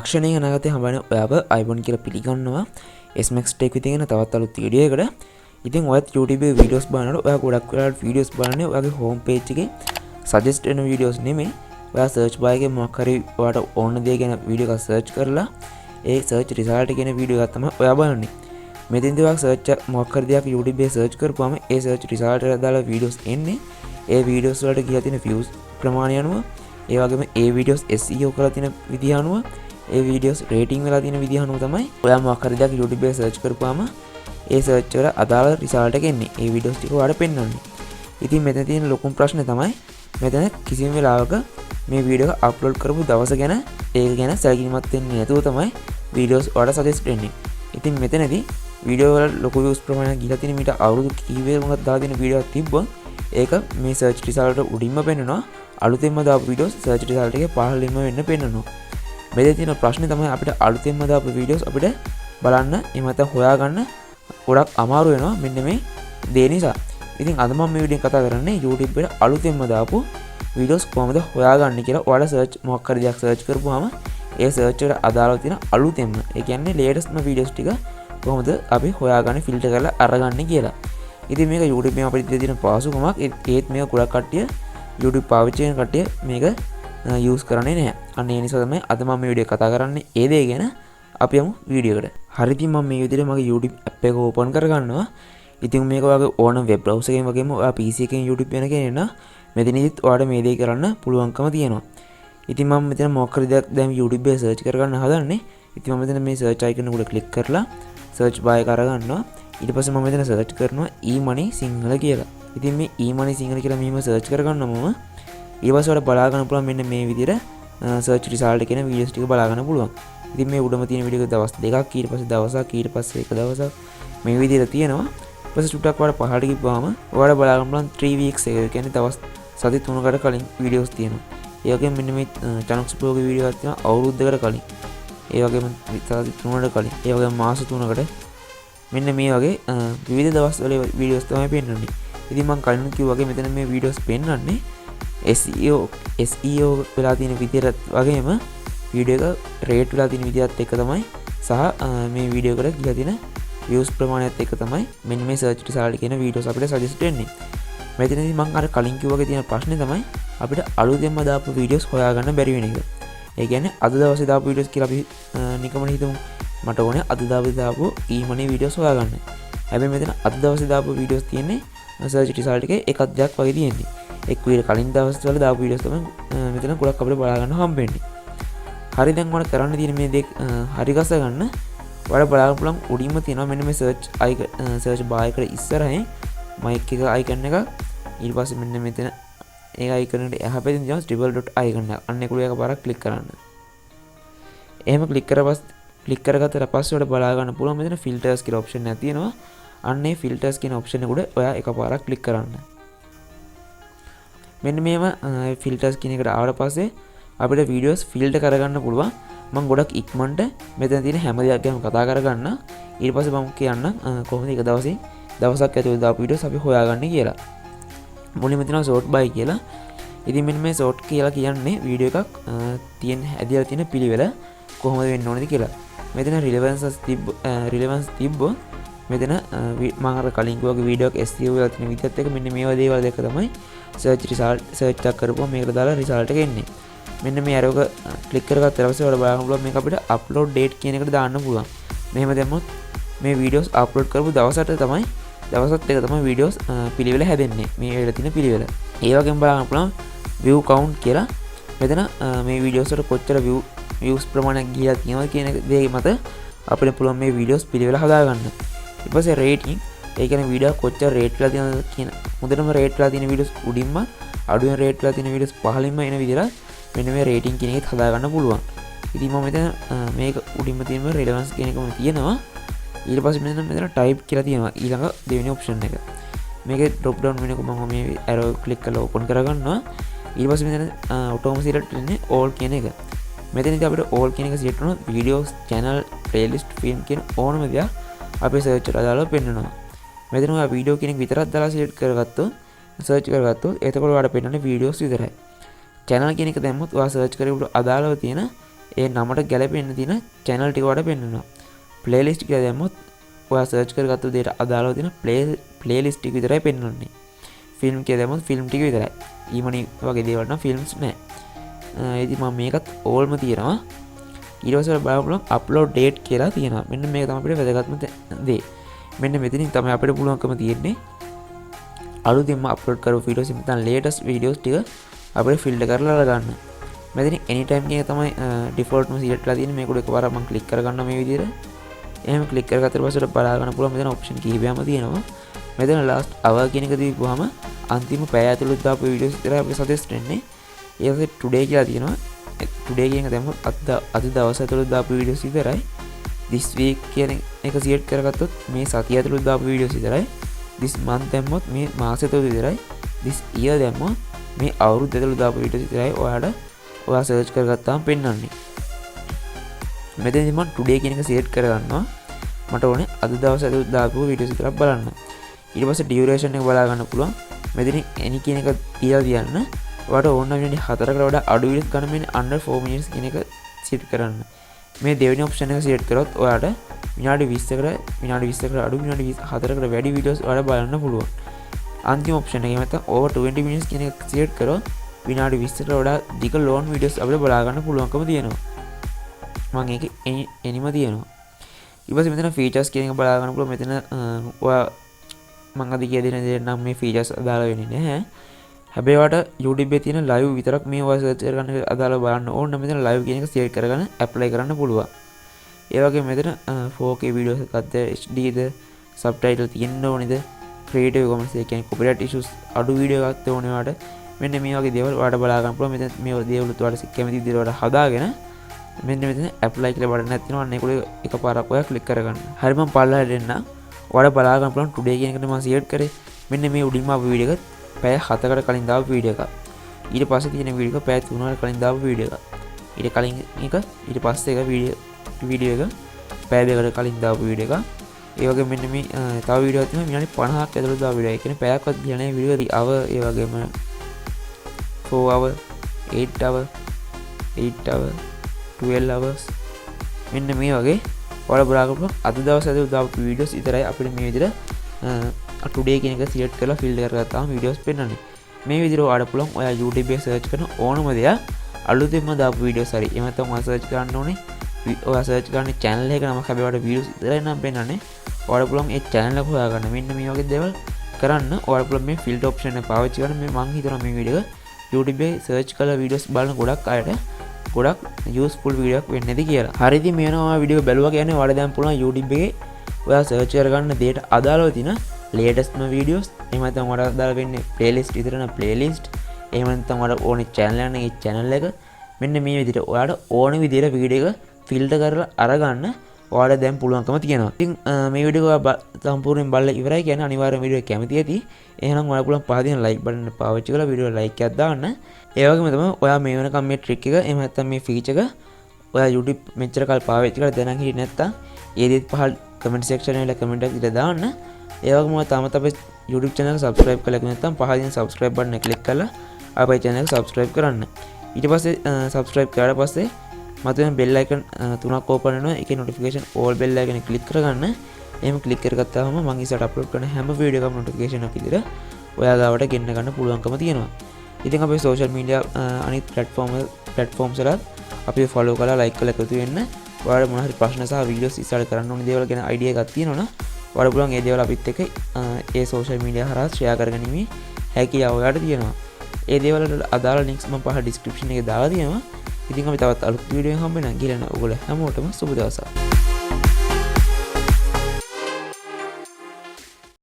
තාක්ෂණයේ අනාගතයේ හම්බ වෙන ඔයාව අයිබෝන් කියලා පිළිගන්නවා SMAX ටෙක් විදිහේ තවත් අලුත් වීඩියෝ එකකට. ඉතින් ඔයත් YouTube වීඩියෝස් බලනකොට ඔයා ගොඩක් වෙලාවට වීඩියෝස් බලන්නේ ඔයාගේ හෝම් පේජ් එකේ සජෙස්ට් වෙන වීඩියෝස් නෙමෙයි. ඔයා සර්ච් බාර් එකේ මොකක් හරි ඔයාට ඕන දේ ගැන වීඩියෝ එකක් සර්ච් කරලා ඒ සර්ච් රිසල්ට් කියන වීඩියෝ එක තමයි ඔයා බලන්නේ. මෙතෙන්දී ඔයා සර්ච් මොකක් හරි දෙයක් YouTube එකේ සර්ච් කරපුවාම ඒ සර්ච් රිසල්ට් එකට දාලා වීඩියෝස් එන්නේ. ඒ වීඩියෝස් වලට ගිහලා තියෙන views ප්‍රමාණය අනුව ඒ වගේම ඒ වීඩියෝස් SEO කරලා තියෙන විදිහ අනුව ඒ වීඩියෝස් රේටිං වෙලා තියෙන විදිහ අනුව තමයි ඔයා මොකක් හරි දෙයක් YouTube එකේ සර්ච් කරපුවාම ඒ සර්ච් වල අදාළ රිසල්ට් එක එන්නේ. ඒ වීඩියෝස් ටික ඔයාලට පෙන්වන්නේ. ඉතින් මෙතන තියෙන ලොකුම ප්‍රශ්නේ තමයි මෙතන කිසිම වෙලාවක මේ වීඩියෝ එක අප්ලෝඩ් කරපු දවස ගැන ඒක ගැන සැලකිලිමත් වෙන්නේ නැතුව තමයි වීඩියෝස් ඔයාලට සජෙස්ට් වෙන්නේ. ඉතින් මෙතනදී වීඩියෝ වල ලොකු views ප්‍රමාණයක් ගිහලා තියෙන මීට අවුරුදු කීපයකට දාලා තියෙන වීඩියෝ එකක් තිබ්බොත් ඒක මේ සර්ච් රිසල්ට් උඩින්ම පෙන්නනවා. අලුතෙන්ම දාපු වීඩියෝස් සර්ච් රිසල්ට් එකේ පහළින්ම වෙන්න පෙන්නනවා. මෙතන තියෙන ප්‍රශ්නේ තමයි අපිට අලුතෙන්ම දාපු වීඩියෝස් අපිට බලන්න එහෙම නැත්නම් හොයාගන්න ගොඩක් අමාරු වෙනවා මෙන්න මේ දේ නිසා. ඉතින් අද මම මේ වීඩියෝ කතා කරන්නේ YouTube එකට අලුතෙන්ම දාපු වීඩියෝස් කොහොමද හොයාගන්නේ කියලා. ඔයාලා සර්ච් මොකක් හරි දෙයක් සර්ච් කරපුවාම ඒ සර්ච් එකට අදාළව තියෙන අලුතෙන්ම ඒ කියන්නේ ලේටස්ට්ම වීඩියෝස් ටික කොහොමද අපි හොයාගන්නේ ෆිල්ටර් කරලා අරගන්නේ කියලා. ඉතින් මේක YouTube එකේ අපිට තියෙන පහසුකමක්. ඒත් මේක ගොඩක් කට්ටිය YouTube පාවිච්චි කරන කට්ටිය මේක යූස් කරන්නේ නැහැ. අන්න ඒ නිසා තමයි අද මම මේ වීඩියෝ කතා කරන්නේ ඒ දේ ගැන. අපි යමු වීඩියෝ එකට. හරි ඉතින් මම මේ විදිහට මගේ YouTube app එක ඕපන් කරගන්නවා. ඉතින් මේක ඔයාගේ ඕන වෙබ් browser එකකින් වගේම ඔයා PC එකකින් YouTube වෙන කෙනෙක් නම් මෙතනදිත් ඔයාලට මේ දේ කරන්න පුළුවන්කම තියෙනවා. ඉතින් මම මෙතන මොකක් හරි දෙයක් දැන් YouTube එකේ සර්ච් කරගන්න හදන්නේ. ඉතින් මම මෙතන මේ සර්ච් icon උඩ ක්ලික් කරලා සර්ච් බාර් එක අරගන්නවා. ඊට පස්සේ මම මෙතන සර්ච් කරනවා e-money සිංහල කියලා. ඉතින් මේ e-money සිංහල කියලා මෙහෙම සර්ච් කරගන්නවා මම. ඊට පස්සේ ඔයාලට බලා ගන්න පුළුවන් මෙන්න මේ විදිහට සර්ච් රිසල්ට් එකේ වීඩියෝස් ටික බලා ගන්න පුළුවන්. ඉතින් මේ උඩම තියෙන වීඩියෝ එක දවස් දෙකක් ඊට පස්සේ දවසක් ඊට පස්සේ එක දවසක් මේ විදිහට තියෙනවා. ඊට පස්සේ චුට්ටක් ඔයාලා පහළට ගිහුවාම ඔයාලා බලා ගන්න පුළුවන් 3 weeks එක. ඒ කියන්නේ දවස් සති 3කට කලින් වීඩියෝස් තියෙනවා. ඒ වගේම මෙන්න මේ channels blog වීඩියෝ එකක් තියෙනවා අවුරුද්දකට කලින්. ඒ වගේම සති 3කට කලින්. ඒ වගේම මාස 3කට මෙන්න මේ වගේ විවිධ දවස් වල වීඩියෝස් තමයි පෙන්වන්නේ. ඉතින් මම කලින් කිව්වා වගේ මෙතන මේ වීඩියෝස් පෙන්වන්නේ SEO වෙලා තියෙන විදිහට වගේම වීඩියෝ එක රේට් වෙලා තියෙන විදිහත් එක්ක තමයි සහ මේ වීඩියෝ එකට ගිහලා තියෙන views ප්‍රමාණයත් එක්ක තමයි මෙන්න මේ search result කියන වීඩියෝස් අපිට suggest වෙන්නේ. මෙතනදී මම අර කලින් කිව්වා වගේ තියෙන ප්‍රශ්නේ තමයි අපිට අලුතෙන්ම දාපු වීඩියෝස් හොයාගන්න බැරි වෙන එක. ඒ කියන්නේ අද දවසේ දාපු වීඩියෝස් කියලා අපි නිකමන හිතමු. මට ඕනේ අද දවසේ දාපු e-money වීඩියෝස් හොයාගන්න. හැබැයි මෙතන අද දවසේ දාපු වීඩියෝස් තියෙන්නේ search result එකේ එකක් දෙයක් වගේ තියෙන්නේ. එක් වීඩියෝ කලින් දවස් වල දාපු වීඩියෝස් තමයි මෙතන ගොඩක් අපිට බලා ගන්න හම්බෙන්නේ. හරි දැන් ඔයාලා කරන්න තියෙන මේ දේ හරි ගස ගන්න. ඔයාලා බලන්න පුළුවන් උඩින්ම තියෙනවා මෙන්න මේ search bar එකට ඉස්සරහින් mic එක icon එක. ඊට පස්සේ මෙන්න මෙතන ඒ icon එකට එහා පැත්තේ තියෙනවා triple dot icon එක. අන්න ඒක උඩ එකපාරක් ක්ලික් කරන්න. එහෙම ක්ලික් කරගත්තට පස්සේ ඔයාලා බලා ගන්න පුළුවන් මෙතන filters කියලා option එකක් තියෙනවා. අන්න ඒ filters කියන option එක උඩ ඔයා එකපාරක් ක්ලික් කරන්න. මෙන්න මේව filters කියන එකට ආවට පස්සේ අපිට වීඩියෝස් ෆිල්ටර් කරගන්න පුළුවන්. මම ගොඩක් ඉක්මනට මෙතන තියෙන හැම දෙයක් ගැන කතා කරගන්න. ඊට පස්සේ මම කියන්න කොහොමද එක දවසක් ඇතුළත දාපු වීඩියෝස් අපි හොයාගන්නේ කියලා. මුලින්ම තියෙනවා sort by කියලා. ඉතින් මෙන්න මේ sort කියලා කියන්නේ වීඩියෝ එකක් ඇදලා තියෙන පිළිවෙල කොහොමද වෙන්න ඕනද කියලා. මෙතන relevance තිබ්බොත් මෙතන මම අර කලින් කිව්වා වීඩියෝ එක SEO වෙලා තියෙන විදිහත් එක මෙන්න මේවා දේවල් දෙක තමයි search එකක් කරපුවා මේකට දාලා result එක එන්නේ. මෙන්න මේ arrow එක ක්ලික් කරගත්ත ඊට පස්සේ ඔයාලා බලන්න පුළුවන් මේක අපිට upload date කියන එකට දාන්න පුළුවන්. මෙහෙම දැම්මොත් මේ වීඩියෝස් අප්ලෝඩ් කරපු දවසට තමයි වීඩියෝස් පිළිවෙල හැදෙන්නේ. මේ වෙලා තියෙන පිළිවෙල. ඒ වගේම බලන්න පුළුවන් view count කියලා. මෙතන මේ වීඩියෝස් වල කොච්චර views ප්‍රමාණයක් ගියා කියනවා කියන දේ මත අපිට පුළුවන් මේ වීඩියෝස් පිළිවෙල හදාගන්න. ඊට පස්සේ rating ඒ කියන්නේ වීඩියෝ කොච්චර රේට් වෙලා තියෙනවද කියන මුදලම රේට් වෙලා තියෙන වීඩියෝස් උඩින්ම අඩුවෙන් රේට් වෙලා තියෙන වීඩියෝස් පහළින්ම එන විදිහට මෙන්න මේ රේටින් කියන එකත් හදාගන්න පුළුවන්. ඉතින් මම මෙතන මේක උඩින්ම තියෙන relevance කියන එකම තියෙනවා. ඊට පස්සේ මෙතන type කියලා තියෙනවා ඊළඟ දෙවෙනි option එක. මේකේ drop down menu එක මම මේ arrow click කරලා open කරගන්නවා. ඊට පස්සේ මෙතන automate select වෙන්නේ all කියන එක. මෙතනදී අපිට all කියන එක select වුණොත් videos, channel, playlist, film කියන ඕනම දෙයක් අපේ search එකට දාලා පෙන්නනවා. මෙතන ඔයා video කියන එක විතරක් දාලා select කරගත්තොත් search කරගත්තොත් එතකොට ඔයාලට පෙන්නන්නේ videos විතරයි. channel කියන එක දැම්මොත් ඔයා search කරේකට අදාළව තියෙන ඒ නමට ගැලපෙන්න තියෙන channel ටික වඩ පෙන්නනවා. playlist කියලා දැම්මොත් ඔයා search කරගත්තු දේට අදාළව තියෙන playlist ටික විතරයි පෙන්වන්නේ. film කියලා දැම්මොත් film ටික විතරයි. ඊමණි වගේ දේවල් නම් films නෑ. ඉතින් මම මේකත් ඕල්ම තියෙනවා. ඊට පස්සේ බලමු upload date කියලා තියෙනවා. මෙන්න මේක තමයි අපිට වැදගත්ම දේ. මෙන්න මෙතනින් තමයි අපිට පුළුවන්කම තියෙන්නේ අලුතින්ම අප්ලෝඩ් කරපු වීඩියෝස් නැත්නම් latest videos ටික අපිට ෆිල්ටර් කරලා ගන්න. මෙතන anytime කියන තමයි default ම select කරලා තියෙන්නේ. මේක උඩ එකපාරක් මම ක්ලික් කරගන්නවා මේ විදිහට. එහෙම ක්ලික් කරගත්තට පස්සේ බලා ගන්න පුළුවන් මෙතන option කීපයක්ම තියෙනවා. මෙතන last hour කියන එක දීපුවාම අන්තිම පැය ඇතුළත දාපු වීඩියෝස් විතරයි අපිට suggest වෙන්නේ. ඊට today කියලා තියෙනවා. today කියන එක දැම්මොත් අද දවස් ඇතුළත දාපු වීඩියෝස් විතරයි. this week කියන එක select කරගත්තොත් මේ සතිය ඇතුළත දාපු වීඩියෝස් විතරයි. this month දැම්මොත් මේ මාසෙ ඇතුළත විතරයි. this year දැම්මොත් මේ අවුරුද්ද ඇතුළත දාපු වීඩියෝස් විතරයි ඔයා search කරගත්තාම පෙන්වන්නේ. මෙතනදී මම today කියන එක select කරගන්නවා. මට ඕනේ අද දවස් ඇතුළත දාපු වීඩියෝස් විතරක් බලන්න. ඊට පස්සේ duration එක බලා ගන්න පුළුවන්. මෙතන any කියන එක තියලා තියන්න. ඔයාට ඕන නම් විනාඩි 4කට වඩා අඩු වීඩියෝස් ගන්න මෙන්න under 4 minutes කියන එක select කරන්න. මේ දෙවෙනි option එක select කරොත් ඔයාට විනාඩි 20කට අඩු විනාඩි 4කට වැඩි වීඩියෝස් ඔයාලා බලන්න පුළුවන්. අන්තිම option එක නැත්නම් over 20 minutes කියන එක select කරොත් විනාඩි 20කට වඩා දිග long videos අපිට බලා ගන්න පුළුවන්කම තියෙනවා. මම ඒක එනිම තියෙනවා. ඊට පස්සේ මෙතන features කියන එක බලා ගන්න පුළුවන්. මෙතන ඔයා මම අද කිය දෙන දේ නම් මේ features අදාළ වෙන්නේ නැහැ. හැබැයි ඔයාට YouTube එකේ තියෙන live විතරක් මේ ඔයා search කරගන්න අදාළව බලන්න ඕන නම් මෙතන live කියන එක select කරගෙන apply කරන්න පුළුවන්. ඒ වගේ මෙතන 4K videos එකක්ද HD ද subtitle තියෙන්න ඕනේද creative commons ඒ කියන්නේ copyright issues අඩු වීඩියෝ එකක් ඕනේ ඔයාට. මෙන්න මේ වගේ දේවල් ඔයාලට බලා ගන්න පුළුවන්. මෙතන මේ දේවල් ඔයාලට කැමති විදිහට ඔයාලට හදාගෙන මෙන්න මෙතන apply කියලා බටන් එකක් තියෙනවා. අන්න ඒක උඩ එකපාරක් ඔයා ක්ලික් කරගන්න. හරි මම පල්ලෙහාට එන්න. ඔයාලට බලා ගන්න පුළුවන් today කියන එකට මම select කරේ. මෙන්න මේ උඩින්ම ආපු වීඩියෝ එක පැය 7කට කලින් දාපු වීඩියෝ එකක්. ඊට පස්සේ තියෙන වීඩියෝ එක පැය 3කට කලින් දාපු වීඩියෝ එකක්. ඊට කලින් එක ඊට පස්සේ එක වීඩියෝ එක පැය 2කට කලින් දාපු වීඩියෝ එකක්. ඒ වගේ මෙන්න මේ තව වීඩියෝ එකක් තියෙනවා විනාඩි 50ක් ඇතුළත දාපු වීඩියෝ. ඒ කියන්නේ පැයක්වත් ගියා නැහැ වීඩියෝ එක. ඒ වගේම 4 hour 8 hour 8 hour 12 hours මෙන්න මේ වගේ ඔයාලා බලා ගන්න අද දවස් ඇතුළත දාපු වීඩියෝස් විතරයි අපිට මේ විදිහට today කියන එක select කරලා filter කරගත්තාම වීඩියෝස් පෙන්වන්නේ. මේ විදිහට ඔයාලට පුළුවන් ඔයා YouTube එකේ search කරන ඕනම දෙයක් අලුතෙන්ම දාපු වීඩියෝස් හරි. එහෙම නැත්නම් ඔයා search කරන්න ඕනේ ඔයා search කරන channel එක නමක් හැබැයි ඔයාලට views විතරයි නම් පෙන්වන්නේ. ඔයාලට පුළුවන් ඒ channel එක හොයාගන්න. මෙන්න මේ වගේ දේවල් කරන්න ඔයාලට පුළුවන් මේ filter option එක පාවිච්චි කරන්න. මේ මම හිතනවා මේ වීඩියෝ එක YouTube එකේ search කරලා වීඩියෝස් බලන ගොඩක් අයට ගොඩක් යූස්ෆුල් වීඩියෝ එකක් වෙන්නේ නැති කියලා. හරි ඉතින් මේ වෙනවා වීඩියෝ බැලුවා කියන්නේ ඔයාලා දැන් පුළුවන් YouTube එකේ ඔයා search කරගන්න දෙයට අදාළව තියෙන latestම videos එහෙම නැත්නම් ඔයාලට අදාළ වෙන්නේ playlist විතර නම් playlist එහෙම නැත්නම් ඔයාලට ඕනේ channel එක නම් ඒ channel එක මෙන්න මේ විදිහට ඔයාලට ඕන විදිහට වීඩියෝ එක ෆිල්ටර් කරලා අරගන්න ඔයාලට දැන් පුළුවන්කම තියෙනවා. ඉතින් මේ වීඩියෝ එක සම්පූර්ණයෙන් බලලා ඉවරයි කියන්නේ අනිවාර්යයෙන් වීඩියෝ එක කැමති ඇති. එහෙනම් ඔයාලා පුළුවන් පහදින like button එක පාවිච්චි කරලා වීඩියෝ like එකක් දාන්න. ඒ වගේම තමයි ඔයා මේ වෙනකම් මේ trick එක එහෙම නැත්නම් මේ feature එක ඔයා YouTube මෙච්චර කල් පාවිච්චි කරලා දැනන් හිටියේ නැත්නම් ඒ දේත් පහළ comment section එකේ comment එකක් ඉත දාන්න. ඒ වගේම ඔයා තාමත් අපේ YouTube channel එක subscribe කරලා නැත්නම් පහදින subscribe button එක click කරලා අපේ channel එක subscribe කරන්න. ඊට පස්සේ subscribe කරලා පස්සේ මතුවෙන bell icon තුනක් open වෙනවා. ඒකේ notification all bell icon එක click කරගන්න. එහෙම click කරගත්තාම මම ඉස්සරහට upload කරන හැම වීඩියෝ එකක්ම notification එකක් විදිහට ඔයා ගාවට ගෙන්න ගන්න පුළුවන්කම තියෙනවා. ඉතින් අපේ social media අනිත් platforms වල අපි follow කරලා like කරලා එකතු වෙන්න. ඔයාලා මොන හරි ප්‍රශ්න සහ videos ඉස්සරහට කරන්න ඕන දේවල් ගැන idea එකක් තියෙනවනම් ඔයාලා පුළුවන් ඒ දේවල් අපිත් එක්ක ඒ social media හරහා share කරගනිමේ හැකියාව ඔයාලට තියෙනවා. ඒ දේවල් වල අදාළ links මම පහ description එකේ දාලා තියෙනවා. ඉතින් අපි තවත් අලුත් වීඩියෝ එකක් හම්බ වෙනවා. ගිලන ඔයගොල්ලෝ හැමෝටම සුබ දවසක්.